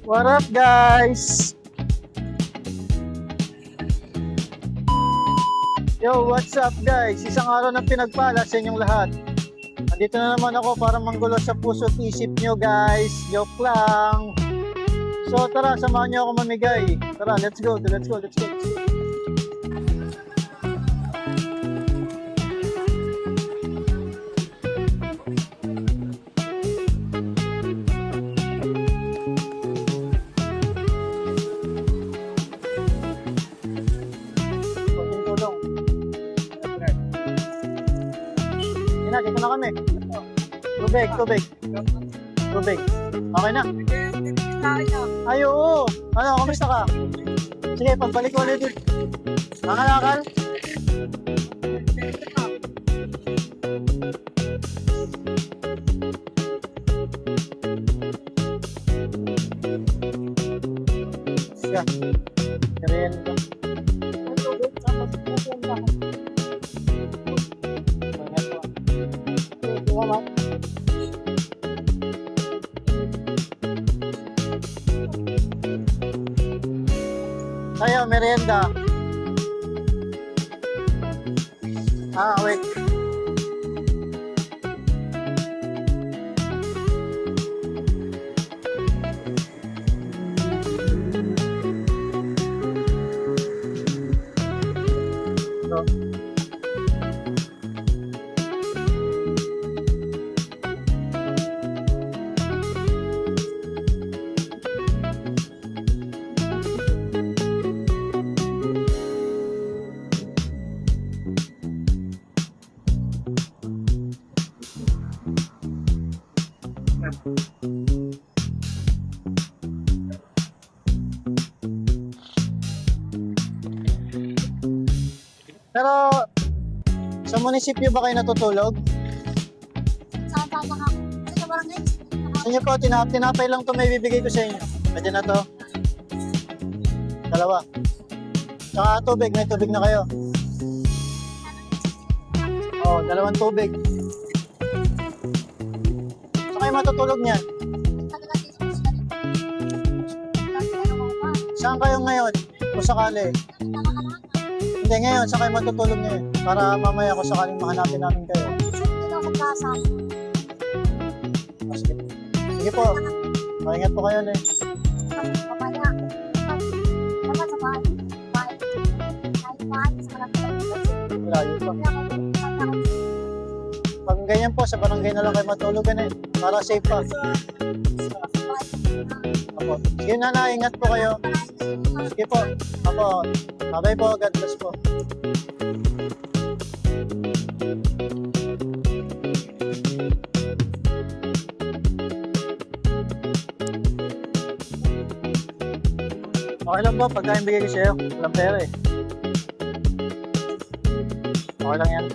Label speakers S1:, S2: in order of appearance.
S1: What up, guys? Yo, what's up, guys? Isang araw ng pinagpala sa inyong lahat. Andito na naman ako para manggulo sa puso't isip nyo, guys. Joke lang. So, tara, samahan nyo ako mamigay. Tara, let's go. Konting tulong. Dito na kami. Tubig. Okay na. Ay, oo. Ano, kamusta ka? Sige, pagbalik ko ulit dito. Makalakal? Sige. Kariyan ito. Tayo, merienda. Wait. So. Pero sa munisipyo ba kayo natutulog?
S2: Saan ka? Sa barangay?
S1: Sa inyo po, tinapay lang to may bibigay ko sa inyo. Pwede na to. Dalawa. Tsaka tubig, may tubig na kayo. Oo, dalawang tubig. Saan kayo matutulog niyan? Saan kayo ngayon? Kung sakali? Hindi, ngayon, saan kayo matutulog ngayon? Para mamaya kung sakaling mahanapin namin kayo. Sige. Sige po. Maingat po kayo ulit. Malayo pa. Pag ganyan po, sa barangay na lang kayo matulugan eh. Para safe pa. Apo. Sige na, ingat po kayo. Sige po. Apo. Bye po. God bless po. Okay lang po, pagkain bigay ko sa'yo. Walang pera eh. Okay lang yan.